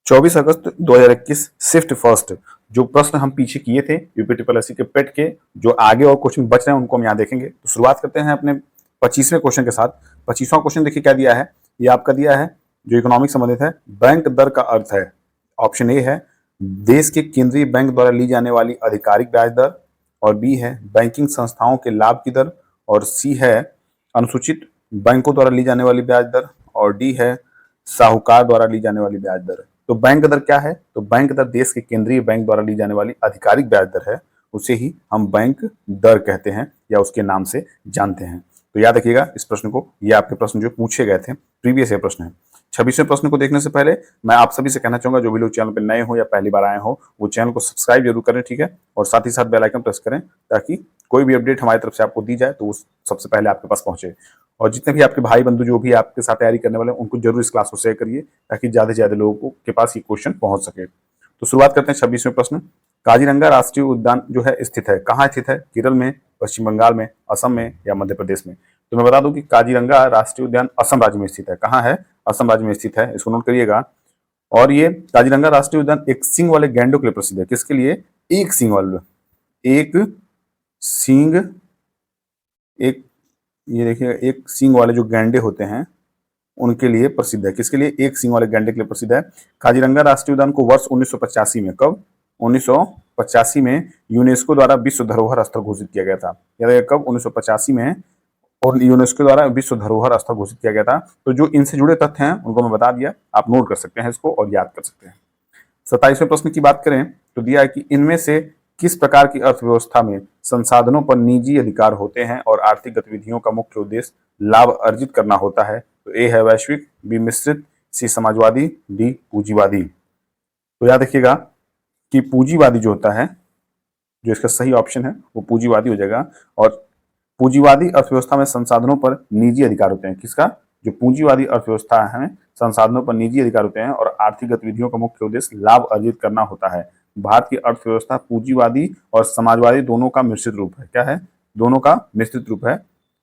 24 अगस्त 2021 shift first जो प्रश्न हम पीछे किए थे यूपी ट्रिपल एससी के पेट के, जो आगे और क्वेश्चन बच रहे हैं उनको हम यहाँ देखेंगे। तो शुरुआत करते हैं अपने 25वें क्वेश्चन के साथ। 25वां क्वेश्चन देखिए क्या दिया है। ये आपका दिया है जो इकोनॉमिक संबंधित है। बैंक दर का अर्थ है, ऑप्शन ए है देश के केंद्रीय बैंक द्वारा ली जाने वाली आधिकारिक ब्याज दर, और बी है बैंकिंग संस्थाओं के लाभ की दर, और सी है अनुसूचित बैंकों द्वारा ली जाने वाली ब्याज दर, और डी है साहूकार द्वारा ली जाने वाली ब्याज दर। तो बैंक दर क्या है? तो बैंक दर देश के केंद्रीय बैंक द्वारा ली जाने वाली आधिकारिक ब्याज दर है, उसे ही हम बैंक दर कहते हैं या उसके नाम से जानते हैं। तो याद रखिएगा इस प्रश्न को, ये आपके प्रश्न जो पूछे गए थे प्रीवियस ईयर प्रश्न है। 26वें प्रश्न को देखने से पहले मैं आप सभी से कहना चाहूंगा, जो भी लोग चैनल पर नए हो या पहली बार आए हो वो चैनल को सब्सक्राइब जरूर करें, ठीक है, और साथ ही साथ बेल आइकन प्रेस करें ताकि कोई भी अपडेट हमारी तरफ से आपको दी जाए तो वो सबसे पहले आपके पास पहुंचे। और जितने भी आपके भाई बंधु जो भी आपके साथ तैयारी करने वाले हैं उनको जरूर इस क्लास को शेयर करिए ताकि ज्यादा से ज्यादा लोगों के पास ये क्वेश्चन पहुंच सके। तो शुरुआत करते हैं 26वें प्रश्न। काजीरंगा राष्ट्रीय उद्यान जो है स्थित है, कहाँ स्थित है? केरल में, पश्चिम बंगाल में, असम में या मध्य प्रदेश में? तो मैं बता दूं कि काजीरंगा राष्ट्रीय उद्यान असम राज्य में स्थित है। कहाँ है? असम राज्य में स्थित है, इसको नोट करिएगा। और ये काजीरंगा राष्ट्रीय उद्यान एक सींग वाले गैंडों के लिए प्रसिद्ध है। किसके लिए? एक सींग वाले, एक सींग, एक ये देखिए एक सींग वाले जो गैंडे होते हैं उनके लिए प्रसिद्ध है। किसके लिए? एक सींग वाले गैंडे के लिए प्रसिद्ध है। काजीरंगा राष्ट्रीय उद्यान को वर्ष 1985 में, कब? 1985 में यूनेस्को द्वारा विश्व धरोहर स्थल घोषित किया गया था। याद कब? 1985 में, और यूनेस्को द्वारा विश्व धरोहर स्थल घोषित किया गया था। तो जो इनसे जुड़े तथ्य हैं उनको मैं बता दिया, आप नोट कर सकते हैं इसको और याद कर सकते हैं। 27वें प्रश्न की बात करें तो दिया है कि इनमें से किस प्रकार की अर्थव्यवस्था में संसाधनों पर निजी अधिकार होते हैं और आर्थिक गतिविधियों का मुख्य उद्देश्य लाभ अर्जित करना होता है? तो ए है वैश्विक, बी मिश्रित, सी समाजवादी, डी पूंजीवादी। तो याद रखिएगा कि पूंजीवादी जो होता है, जो इसका सही ऑप्शन है वो पूंजीवादी हो जाएगा। और पूंजीवादी अर्थव्यवस्था में संसाधनों पर निजी अधिकार होते हैं। किसका? जो पूंजीवादी अर्थव्यवस्था है संसाधनों पर निजी अधिकार होते हैं और आर्थिक गतिविधियों का मुख्य उद्देश्य लाभ अर्जित करना होता है। भारत की अर्थव्यवस्था पूंजीवादी और समाजवादी दोनों का मिश्रित रूप है। क्या है? दोनों का मिश्रित रूप है,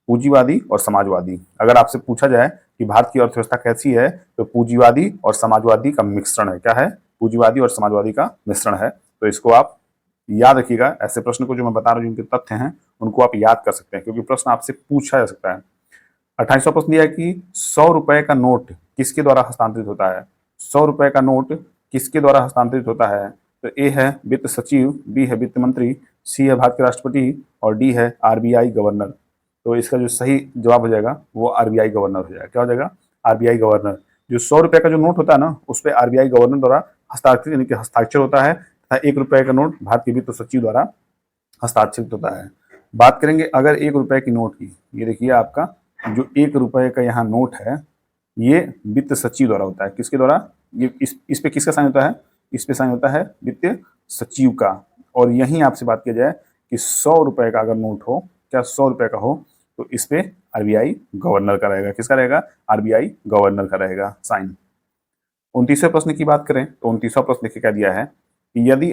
पूंजीवादी और समाजवादी। अगर आपसे पूछा जाए कि भारत की अर्थव्यवस्था कैसी है तो पूंजीवादी और समाजवादी का मिश्रण है। क्या है? पूंजीवादी और समाजवादी का मिश्रण है। तो इसको आप याद रखिएगा। ऐसे प्रश्न को जो मैं बता रहा हूँ जिनके तथ्य हैं उनको आप याद कर सकते हैं क्योंकि प्रश्न आपसे पूछा जा सकता है। 28वां प्रश्न दिया है कि 100 रुपए का नोट किसके द्वारा हस्तांतरित होता है? 100 रुपए का नोट किसके द्वारा हस्तांतरित होता है? तो ए है वित्त सचिव, बी है वित्त मंत्री, सी है भारत के राष्ट्रपति, और डी है आरबीआई गवर्नर। तो इसका जो सही जवाब हो जाएगा वो आरबीआई गवर्नर हो जाएगा। क्या हो जाएगा? RBI governor. जो 100 रुपए का जो नोट होता है ना उस पर आरबीआई गवर्नर द्वारा हस्ताक्षर यानी कि हस्ताक्षर होता है तथा 1 रुपए का नोट भारत के वित्त सचिव द्वारा हस्ताक्षरित होता है। बात करेंगे अगर 1 रुपए की नोट की, ये देखिए आपका जो 1 रुपए का यहाँ नोट है ये वित्त सचिव द्वारा होता है। किसके द्वारा? ये इस पे किसका साइन होता है? इस पे साइन होता है वित्त सचिव का। और यहीं आपसे बात किया जाए कि 100 रुपए का अगर नोट हो, क्या 100 रुपए का हो, तो इस पे आरबीआई गवर्नर का रहेगा। किसका रहेगा? आरबीआई गवर्नर का रहेगा साइन। 29वें प्रश्न की बात करें तो 29वां प्रश्न देखिए क्या दिया है कि यदि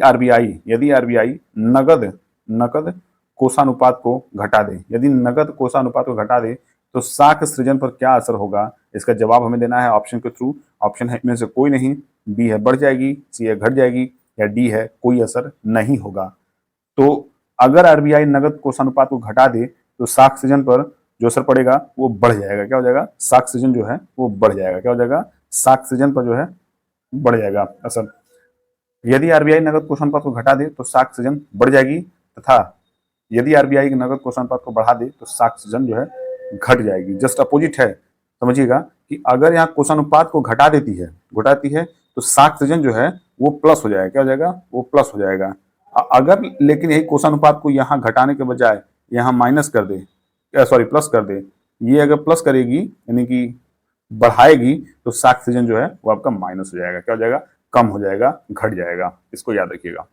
आरबीआई नकद कोषानुपात को घटा दे, यदि नकद कोषानुपात को घटा दे तो साख सृजन पर क्या असर होगा? इसका जवाब हमें देना है ऑप्शन के थ्रू। ऑप्शन है इनमें से कोई नहीं, बी है बढ़ जाएगी, सी है घट जाएगी, या डी है कोई असर नहीं होगा। तो अगर आरबीआई नकद कोषानुपात को घटा दे तो साख सृजन पर जो असर पड़ेगा वो बढ़ जाएगा। क्या हो जाएगा? साख सृजन जो है वो बढ़ जाएगा। क्या हो जाएगा? साख सृजन पर जो है बढ़ जाएगा असर। यदि आरबीआई नकद कोषानुपात को घटा दे तो साख सृजन बढ़ जाएगी, तथा यदि आरबीआई नकद कोषानुपात को बढ़ा दे तो साख सृजन जो है घट जाएगी। जस्ट अपोजिट है। समझिएगा कि अगर यहाँ कोषानुपात को घटाती है तो साख सृजन जो है वो प्लस हो जाएगा। क्या हो जाएगा? वो प्लस हो जाएगा। अगर लेकिन यही कोषानुपात को यहाँ घटाने के बजाय यहाँ माइनस कर दे, सॉरी प्लस कर दे, ये अगर प्लस करेगी यानी कि बढ़ाएगी तो साख सृजन जो है वो आपका माइनस हो जाएगा। क्या हो जाएगा? कम हो जाएगा, घट जाएगा। इसको याद रखिएगा।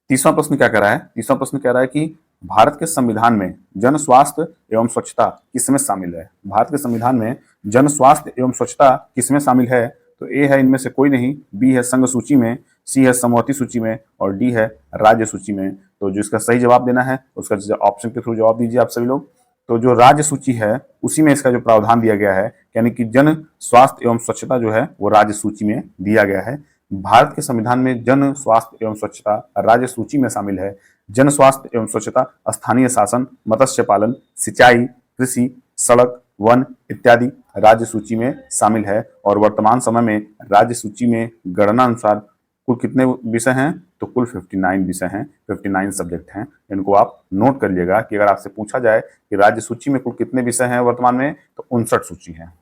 30वां प्रश्न क्या कह रहा है? 30वां प्रश्न कह रहा है कि भारत के संविधान में जन स्वास्थ्य एवं स्वच्छता किसमें शामिल है? भारत के संविधान में जन स्वास्थ्य एवं स्वच्छता किसमें शामिल है? तो ए है इनमें से कोई नहीं, बी है संघ सूची में, सी है समवर्ती सूची में, और डी है राज्य सूची में। तो जो इसका सही जवाब देना है उसका ऑप्शन के थ्रू जवाब दीजिए आप सभी लोग। तो जो राज्य सूची है उसी में इसका जो प्रावधान दिया गया है, यानी कि जन स्वास्थ्य एवं स्वच्छता जो है वो राज्य सूची में दिया गया है। भारत के संविधान में जन स्वास्थ्य एवं स्वच्छता राज्य सूची में शामिल है। जन स्वास्थ्य एवं स्वच्छता स्थानीय शासन, मत्स्य पालन, सिंचाई, कृषि, सड़क, वन इत्यादि राज्य सूची में शामिल है। और वर्तमान समय में राज्य सूची में गणना अनुसार कुल कितने विषय हैं, तो कुल 59 विषय हैं, 59 सब्जेक्ट हैं। इनको आप नोट कर लीजिएगा कि अगर आपसे पूछा जाए कि राज्य सूची में कुल कितने विषय हैं वर्तमान में, तो 59 सूची है।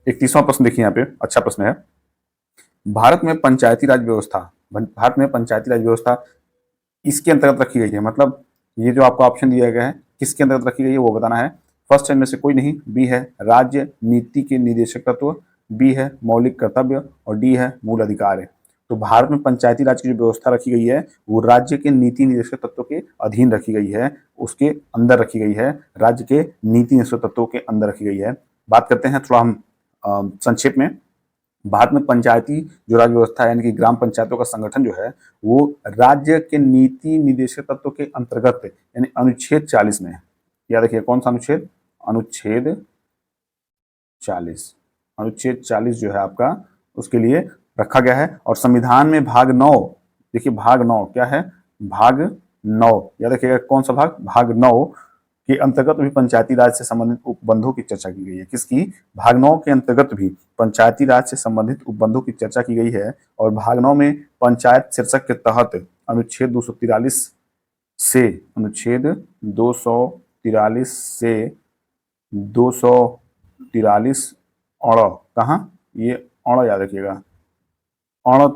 31वां प्रश्न देखिए, यहाँ पे अच्छा प्रश्न है। भारत में पंचायती राज व्यवस्था इसके अंतर्गत रखी गई है, मतलब ये जो आपको ऑप्शन दिया गया है किसके अंतर्गत रखी गई है वो बताना है। फर्स्ट इनमें से कोई नहीं, बी है राज्य नीति के निदेशक तत्व, बी है मौलिक कर्तव्य और डी है मूल अधिकार है। तो भारत में पंचायती राज की जो व्यवस्था रखी गई है वो राज्य के नीति निदेशक तत्व के अधीन रखी गई है, उसके अंदर रखी गई है, राज्य के नीति निदेशक तत्वों के अंदर रखी गई है। बात करते हैं थोड़ा हम संक्षेप में। भारत में पंचायती जो राज्य व्यवस्था है यानी कि ग्राम पंचायतों का संगठन जो है वो राज्य के नीति निदेशक तत्व के अंतर्गत यानी अनुच्छेद 40 में, याद रखिए कौन सा अनुच्छेद, अनुच्छेद 40 जो है आपका उसके लिए रखा गया है। और संविधान में भाग 9, देखिए भाग 9 क्या है, भाग 9 याद रखिएगा कौन सा भाग, भाग 9 के अंतर्गत भी पंचायती राज से संबंधित उपबंधों की चर्चा की गई है। किसकी, भाग 9 के अंतर्गत भी पंचायती राज से संबंधित उपबंधों की चर्चा की गई है। और भाग 9 में पंचायत शीर्षक के तहत अनुच्छेद 243 से 243 कहाँ, ये अड़ याद रखिएगा, अड़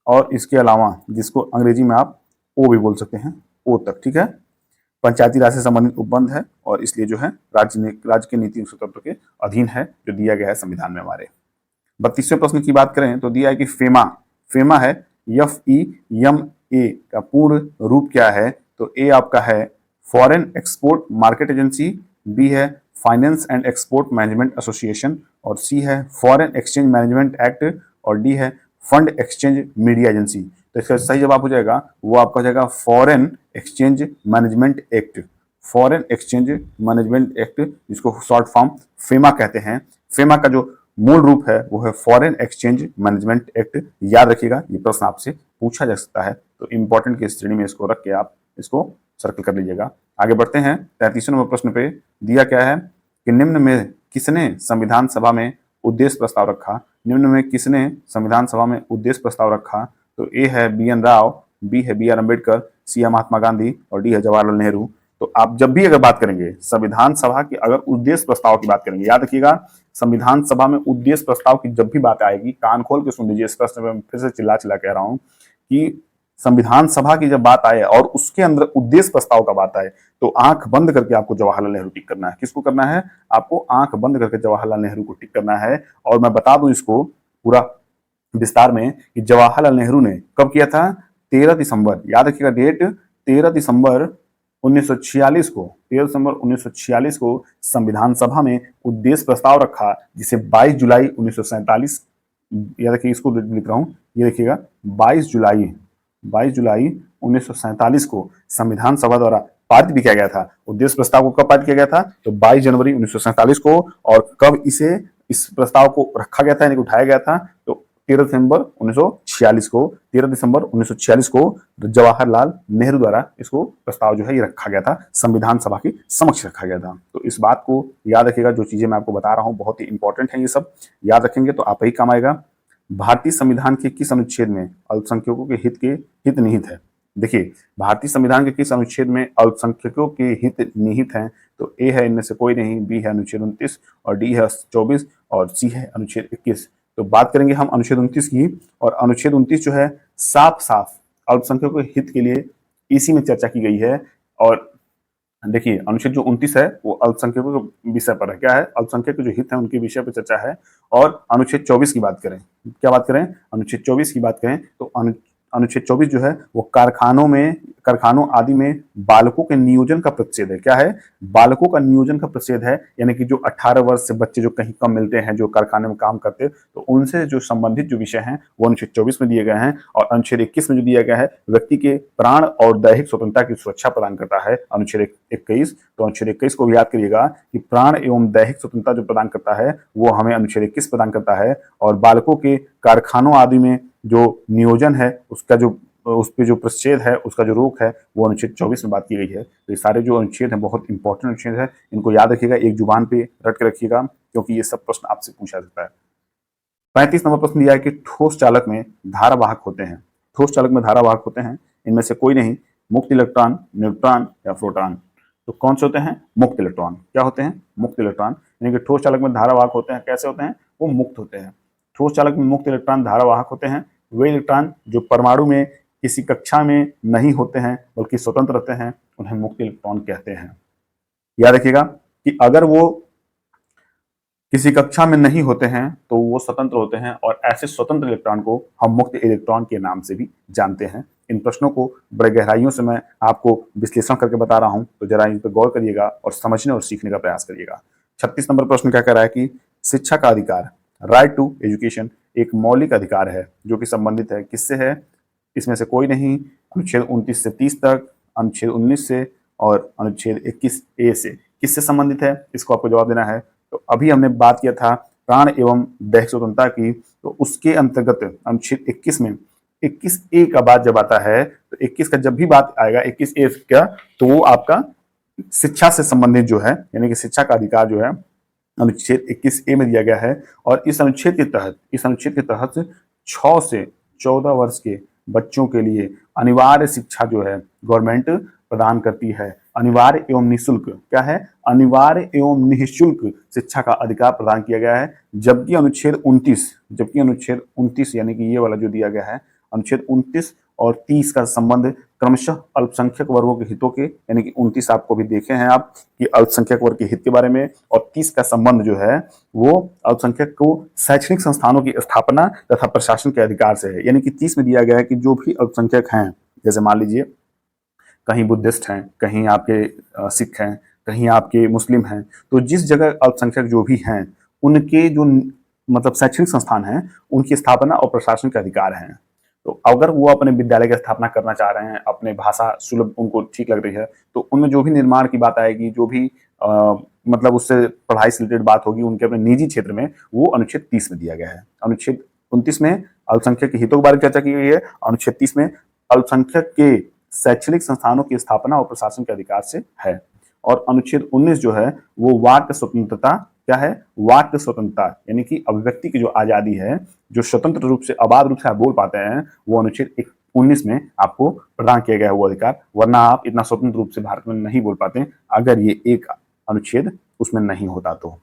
और इसके अलावा जिसको अंग्रेजी में आप ओ भी बोल सकते हैं, ओ तक, ठीक है। पंचायती राज से संबंधित उपबंध है और इसलिए जो है राज्य के नीति तत्व के अधीन है जो दिया गया है संविधान में हमारे। 32वें प्रश्न की बात करें तो दिया है कि फेमा है FEMA का पूर्ण रूप क्या है, तो ए आपका है foreign export market agency, B है finance and export management association और सी है फॉरेन एक्सचेंज मैनेजमेंट एक्ट और डी है फंड एक्सचेंज मीडिया एजेंसी। तो इसका सही जवाब हो जाएगा वो आपका हो जाएगा foreign exchange management act, foreign exchange management act जिसको शॉर्ट फॉर्म फेमा कहते हैं। फेमा का जो मूल रूप है वो है फॉरेन एक्सचेंज मैनेजमेंट एक्ट, याद रखिएगा ये प्रश्न आपसे पूछा जा सकता है, तो इंपॉर्टेंट की श्रेणी में इसको रख के आप इसको सर्कल कर लीजिएगा। आगे बढ़ते हैं 33वें नंबर प्रश्न पे। दिया क्या है कि निम्न में किसने संविधान सभा में उद्देश्य प्रस्ताव रखा, निम्न में किसने संविधान सभा में उद्देश्य प्रस्ताव रखा, तो ए है BN राव, बी है BR अम्बेडकर, सी है महात्मा गांधी और डी है जवाहरलाल नेहरू। तो आप जब भी अगर बात करेंगे संविधान सभा की, अगर उद्देश्य प्रस्ताव की बात करेंगे, याद रखिएगा संविधान सभा में उद्देश्य प्रस्ताव की जब भी बात आएगी, कान खोल के सुन लीजिए, इस प्रश्न में फिर से चिल्ला चिल्ला कह रहा हूं कि संविधान सभा की जब बात आए और उसके अंदर उद्देश्य प्रस्ताव का बात आए तो आंख बंद करके आपको जवाहरलाल नेहरू टिक करना है। किसको करना है, आपको आंख बंद करके जवाहरलाल नेहरू को टिक करना है। और मैं बता दूं इसको पूरा विस्तार में कि जवाहरलाल नेहरू ने कब किया था, 13 दिसंबर, याद रखिएगा डेट, 13 दिसंबर 1946 को, 13 दिसंबर 1946 को संविधान सभा में उद्देश्य प्रस्ताव रखा, जिसे 22 जुलाई 1947, याद रखिए इसको लिख रहा हूं, ये देखिएगा 22 जुलाई 1947 को संविधान सभा द्वारा पारित भी किया गया था। उद्देश्य प्रस्ताव को कब पारित किया गया था, तो 22 जनवरी 1947 को। और कब इस प्रस्ताव को रखा गया था यानी कि उठाया गया था, तो 13 दिसंबर 1946 को, 13 दिसंबर 1946 को जवाहरलाल नेहरू द्वारा इसको प्रस्ताव जो है ये रखा गया था, संविधान सभा के समक्ष रखा गया था। तो इस बात को याद रखिएगा, जो चीजें मैं आपको बता रहा हूं बहुत ही इंपॉर्टेंट है, ये सब याद रखेंगे तो आप ही काम आएगा। भारतीय संविधान के किस अनुच्छेद में अल्पसंख्यकों के हित निहित है, देखिए भारतीय संविधान के किस अनुच्छेद में अल्पसंख्यकों के हित निहित हैं, तो ए है इनमें से कोई नहीं, बी है अनुच्छेद 29 और डी है 24 और सी है अनुच्छेद 21। तो बात करेंगे हम अनुच्छेद 29 की, और अनुच्छेद 29 जो है साफ साफ अल्पसंख्यकों के हित के लिए इसी में चर्चा की गई है। और देखिए अनुच्छेद जो 29 है वो अल्पसंख्यकों के विषय पर है, क्या है, अल्पसंख्यक के जो हित है उनके विषय पर चर्चा है। और अनुच्छेद 24 की बात करें, क्या बात करें, अनुच्छेद 24 की बात करें तो अनुच्छेद 24 जो है वो कारखानों में कारखानों आदि में बालकों के नियोजन का प्रतिषेध है। क्या है? बालकों का नियोजन का प्रतिषेध है, यानी कि जो 18 वर्ष से बच्चे जो कहीं कम मिलते हैं, जो कारखाने में काम करते हैं, तो उनसे जो संबंधित जो विषय हैं वो अनुच्छेद 24 में दिए गए हैं। और अनुच्छेद 21 में जो दिया गया है व्यक्ति के प्राण और दैहिक स्वतंत्रता की सुरक्षा प्रदान करता है, अनुच्छेद 21। तो अनुच्छेद 21 को भी याद करिएगा कि प्राण एवं दैहिक स्वतंत्रता जो प्रदान करता है वो हमें अनुच्छेद 21 प्रदान करता है। और बालकों के कारखानों आदि में जो नियोजन है उसका जो उस पर जो प्रतिषेध है, उसका जो रोक है, वो अनुच्छेद 24 में बात की गई है। तो ये सारे जो अनुच्छेद हैं बहुत इंपॉर्टेंट अनुच्छेद है, इनको याद रखिएगा, एक जुबान पे रट के रखिएगा, क्योंकि ये सब प्रश्न आपसे पूछा जाता है। 35 नंबर प्रश्न दिया है कि ठोस चालक में धारावाहक होते हैं। ठोस चालक में धारावाहक होते हैं, इनमें से कोई नहीं, मुक्त इलेक्ट्रॉन, न्यूट्रॉन या प्रोटॉन। तो कौन से होते हैं? मुक्त इलेक्ट्रॉन। क्या होते हैं? मुक्त इलेक्ट्रॉन। यानी कि ठोस चालक में धारावाहक होते हैं। कैसे होते हैं? वो मुक्त होते हैं। ठोस चालक में मुक्त इलेक्ट्रॉन धारावाहक होते हैं। वे इलेक्ट्रॉन जो परमाणु में किसी कक्षा में नहीं होते हैं बल्कि स्वतंत्र रहते हैं, उन्हें मुक्त इलेक्ट्रॉन कहते हैं। याद रखिएगा कि अगर वो किसी कक्षा में नहीं होते हैं तो वो स्वतंत्र होते हैं, और ऐसे स्वतंत्र इलेक्ट्रॉन को हम मुक्त इलेक्ट्रॉन के नाम से भी जानते हैं। इन प्रश्नों को बड़े गहराइयों से मैं आपको विश्लेषण करके बता रहा हूं, तो जरा इन पर गौर करिएगा और समझने और सीखने का प्रयास करिएगा। 36 नंबर प्रश्न क्या कह रहा है कि शिक्षा का अधिकार, राइट टू एजुकेशन, एक मौलिक अधिकार है जो कि संबंधित है किससे है? इसमें से कोई नहीं, अनुच्छेद 29 से 30 तक, अनुच्छेद 19 से और अनुच्छेद 21A से। किससे संबंधित है? इसको आपको जवाब देना है। तो अभी हमने बात किया था प्राण एवं दैहिक स्वतंत्रता की, तो उसके अंतर्गत अनुच्छेद 21 में 21A का बात जब आता है, तो 21 का जब भी बात आएगा 21A का, तो वो आपका शिक्षा से संबंधित जो है, यानी कि शिक्षा का अधिकार जो है अनुच्छेद 21A में दिया गया है। और इस अनुच्छेद के तहत 6 से 14 वर्ष के बच्चों के लिए अनिवार्य शिक्षा जो है गवर्नमेंट प्रदान करती है। अनिवार्य एवं निःशुल्क। क्या है? अनिवार्य एवं निःशुल्क शिक्षा का अधिकार प्रदान किया गया है। जबकि अनुच्छेद 29 यानी कि ये वाला जो दिया गया है, अनुच्छेद 29 और 30 का संबंध क्रमशः अल्पसंख्यक वर्गों के हितों के, यानी कि 29 आपको भी देखे हैं आप कि अल्पसंख्यक वर्ग के हित के बारे में, और 30 का संबंध जो है वो अल्पसंख्यक को शैक्षणिक संस्थानों की स्थापना तथा प्रशासन के अधिकार से है। यानी कि 30 में दिया गया है कि जो भी अल्पसंख्यक हैं, जैसे मान लीजिए कहीं बुद्धिस्ट हैं, कहीं आपके सिख हैं, कहीं आपके मुस्लिम हैं, तो जिस जगह अल्पसंख्यक जो भी हैं उनके जो मतलब शैक्षणिक संस्थान हैं उनकी स्थापना और प्रशासन के अधिकार हैं। तो अगर वो अपने विद्यालय की स्थापना करना चाह रहे हैं, अपने भाषा सुलभ उनको ठीक लग रही है, तो उनमें जो भी निर्माण की बात आएगी, जो भी मतलब उससे पढ़ाई से रिलेटेड बात होगी उनके अपने निजी क्षेत्र में, वो अनुच्छेद 30 में दिया गया है। अनुच्छेद 29 में अल्पसंख्यक के हितों के बारे में चर्चा की गई है, अनुच्छेद 30 में अल्पसंख्यक के शैक्षणिक संस्थानों की स्थापना और प्रशासन के अधिकार से है। और अनुच्छेद 19 जो है वो वाक्य स्वतंत्रता, क्या है? वाक्य स्वतंत्रता, यानी कि अभिव्यक्ति की जो आजादी है, जो स्वतंत्र रूप से अबाध रूप से आप बोल पाते हैं, वो अनुच्छेद 19 में आपको प्रदान किया गया है वो अधिकार। वरना आप इतना स्वतंत्र रूप से भारत में नहीं बोल पाते अगर ये एक अनुच्छेद उसमें नहीं होता। तो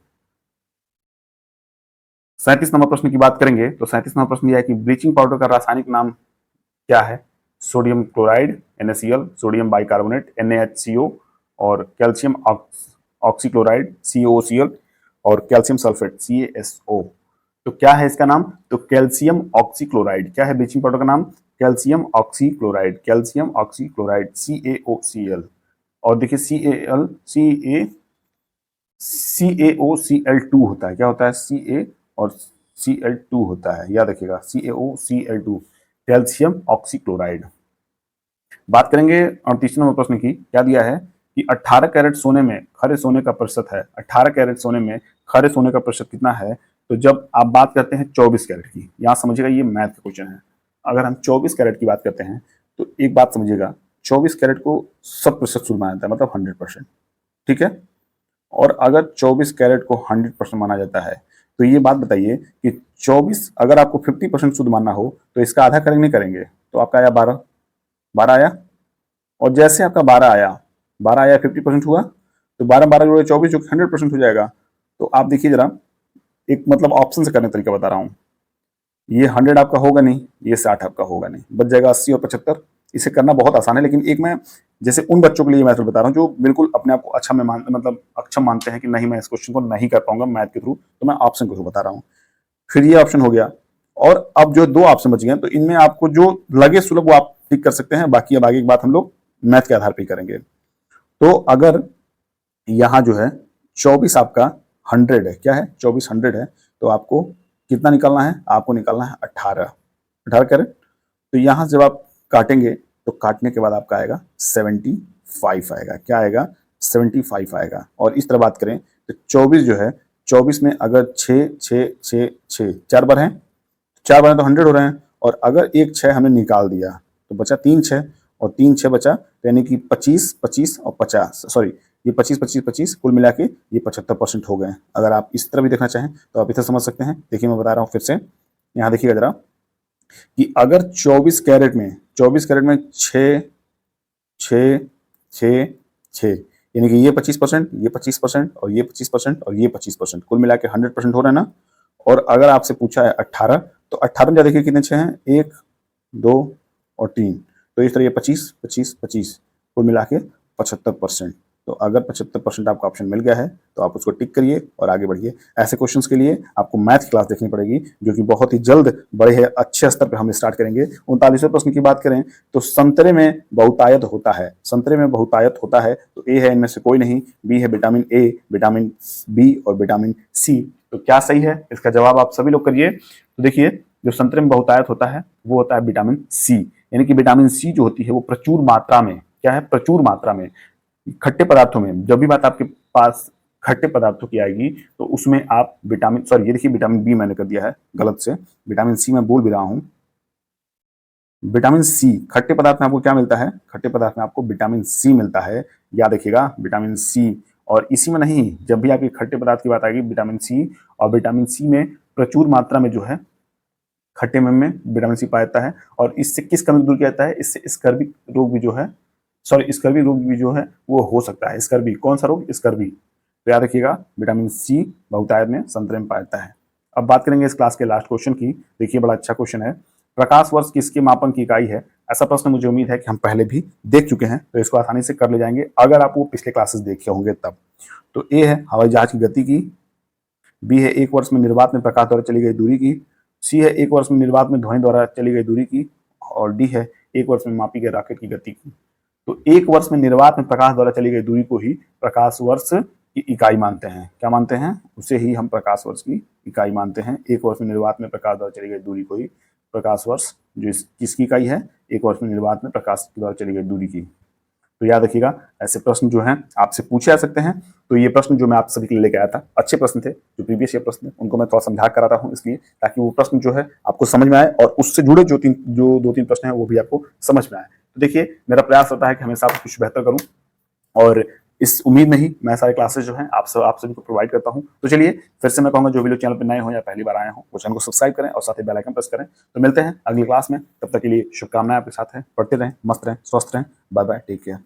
37 नंबर प्रश्न की बात करेंगे, तो 37 नंबर प्रश्न यह है कि ब्लीचिंग पाउडर का रासायनिक नाम क्या है? Sodium chloride NaCl, sodium bicarbonate NaHCO, और कैल्शियम ऑक्सीक्लोराइड CaOCl, और कैल्शियम सल्फेट CaSO। तो क्या है इसका नाम? तो कैल्शियम ऑक्सीक्लोराइड। क्या है ब्लीचिंग पाउडर का नाम? Calcium oxychloride, calcium oxychloride CaOCl। और देखिए CaOCl2 होता है। क्या होता है? Ca और Cl2 होता है, याद रखिएगा, CaOCl2, कैल्शियम ऑक्सीक्लोराइड। बात करेंगे 38 नंबर प्रश्न की। क्या दिया है कि 18 कैरेट सोने में खरे सोने का प्रतिशत है। 18 कैरेट सोने में खरे सोने का प्रतिशत कितना है? तो जब आप बात करते हैं 24 कैरेट की, यहां समझिएगा ये मैथ का क्वेश्चन है। अगर हम 24 कैरेट की बात करते हैं तो एक बात समझिएगा, 24 कैरेट को 100% शुद्ध माना जाता है, मतलब 100%, ठीक है। और अगर 24 कैरेट को 100% माना जाता है, तो ये बात बताइए कि 24 अगर आपको 50% शुद्ध मानना हो तो इसका आधा करेंगे नहीं करेंगे, तो आपका आया 12 आया। और जैसे आपका 12 आया 50% हुआ, तो 12 जोड़े 24 जो 100% हो जाएगा। तो आप देखिए जरा, एक मतलब ऑप्शन से करने का तरीका बता रहा हूँ। ये 100 आपका होगा नहीं, ये 60 आपका होगा नहीं, बच जाएगा 80 और 75। इसे करना बहुत आसान है, लेकिन एक मैं जैसे उन बच्चों के लिए मैथड बता रहा हूँ जो बिल्कुल अपने आप को अच्छा में मतलब अक्षम मानते हैं कि नहीं मैं इस क्वेश्चन को नहीं कर पाऊंगा मैथ के थ्रू, तो मैं ऑप्शन के थ्रू बता रहा हूँ। फिर ये ऑप्शन हो गया, और अब जो 2 ऑप्शन बच गए, तो इनमें आपको जो लगे सुलभ वो आप टिक कर सकते हैं। बाकी अब आगे की बात हम लोग मैथ के आधार पर ही करेंगे। तो अगर यहाँ जो है 24 आपका 100 है, क्या है 24 100 है, तो आपको कितना निकालना है, आपको निकालना है 18 करें। तो यहाँ जब आप काटेंगे तो काटने के बाद आपका आएगा 75 आएगा, क्या आएगा 75 आएगा। और इस तरह बात करें तो 24 जो है, 24 में अगर 6 6 6 6 4 बार हैं, 4 बार तो 100 हो रहे हैं, और अगर एक 6 हमने निकाल दिया तो बचा 3 6, और 3 6 बचा, यानी कि 25 25 और 50, सॉरी ये 25 25 25 कुल मिला के ये 75% हो गए। अगर आप इस तरह भी देखना चाहें तो आप इसे समझ सकते हैं। देखिए मैं बता रहा हूँ फिर से, यहाँ देखिएगा जरा कि अगर 24 कैरेट में 6 6 6 6, यानी कि ये 25%, ये 25% और ये 25% और ये 25%, कुल मिला के 100% हो रहा है ना। और अगर आपसे पूछा है 18, तो 18 में देखिए कितने 6 हैं, 1 2 और 3, तो इस तरह ये 25 25 25 कुल मिला के 75%। तो अगर 75% आपका ऑप्शन मिल गया है तो आप उसको टिक करिए और आगे बढ़िए। ऐसे क्वेश्चंस के लिए आपको मैथ की क्लास देखनी पड़ेगी, जो कि बहुत ही जल्द बड़े है अच्छे स्तर पे हम स्टार्ट करेंगे। 39वें प्रश्न की बात करें तो संतरे में बहुतायत होता है, संतरे में बहुतायत होता है, तो ए है इनमें से कोई नहीं, बी है विटामिन ए, विटामिन बी और विटामिन सी। तो क्या सही है, इसका जवाब आप सभी लोग करिए। तो देखिए जो संतरे में बहुतायत होता है वो होता है विटामिन सी, यानी कि विटामिन सी जो होती है वो प्रचुर मात्रा में, क्या है प्रचुर मात्रा में खट्टे पदार्थों में, जब भी बात आपके पास खट्टे पदार्थों की आएगी तो उसमें आप विटामिन, सॉरी ये देखिए विटामिन बी मैंने कर दिया है गलत से, विटामिन सी मैं बोल भी रहा हूं। विटामिन सी खट्टे पदार्थ में आपको क्या मिलता है, खट्टे पदार्थ में आपको विटामिन सी मिलता है, याद रखिएगा विटामिन सी। और इसी में नहीं, जब भी आपकी खट्टे पदार्थ की बात आएगी विटामिन सी, और विटामिन सी में प्रचुर मात्रा में जो है खट्टे में विटामिन सी पाया जाता है। और इससे किस कमी दूर किया जाता है, इससे स्कर्वी रोग भी जो है, सॉरी स्कर्वी रोग भी जो है वो हो सकता है। स्कर्वी कौन सा रोग, स्कर्वी। तो याद रखिएगा विटामिन सी बहुतायत में संतरे में पाया जाता है। अब बात करेंगे इस क्लास के लास्ट क्वेश्चन की। देखिए बड़ा अच्छा क्वेश्चन है, प्रकाश वर्ष किसके मापन की इकाई है। ऐसा प्रश्न मुझे उम्मीद है कि हम पहले भी देख चुके हैं, तो इसको आसानी से कर ले जाएंगे अगर आप वो पिछले क्लासेस देखे होंगे तब। तो ए है हवाई जहाज की गति की, बी है 1 वर्ष में निर्वात में प्रकाश द्वारा चली गई दूरी की, सी है 1 वर्ष में निर्वात में ध्वनि द्वारा चली गई दूरी की, और डी है 1 वर्ष में मापी गई रॉकेट की गति की। तो 1 वर्ष में निर्वात में प्रकाश द्वारा चली गई दूरी को ही प्रकाश वर्ष की इकाई मानते हैं। क्या मानते हैं, उसे ही हम प्रकाश वर्ष की इकाई मानते हैं। 1 वर्ष में निर्वात में प्रकाश द्वारा चली गई दूरी को ही प्रकाश वर्ष, जो किसकी इकाई है, 1 वर्ष में निर्वात में प्रकाश द्वारा चली गई दूरी की। तो याद रखिएगा ऐसे प्रश्न जो हैं आपसे पूछे जा सकते हैं। तो ये प्रश्न जो मैं आप सभी के लिए लेके आया था अच्छे प्रश्न थे, जो प्रीवियस ईयर प्रश्न थे उनको मैं थोड़ा समझा कर रहा हूँ, इसलिए ताकि वो प्रश्न जो है आपको समझ में आए और उससे जुड़े जो 2-3 प्रश्न हैं वो भी आपको समझ में आए। तो देखिए मेरा प्रयास होता है कि हमेशा कुछ बेहतर करूँ, और इस उम्मीद में ही मैं सारे क्लासेस जो हैं आप सभी को प्रोवाइड करता हूँ। तो चलिए फिर से मैं कहूँगा जो भी लोग चैनल पर नए हो या पहली बार आए हो वो चैनल को सब्सक्राइब करें और साथ ही बेल आइकन प्रेस करें। तो मिलते हैं अगली क्लास में, तब तक के लिए शुभकामनाएं आपके साथ हैं। पढ़ते रहें, मस्त रहें, स्वस्थ रहें। Bye bye, take care.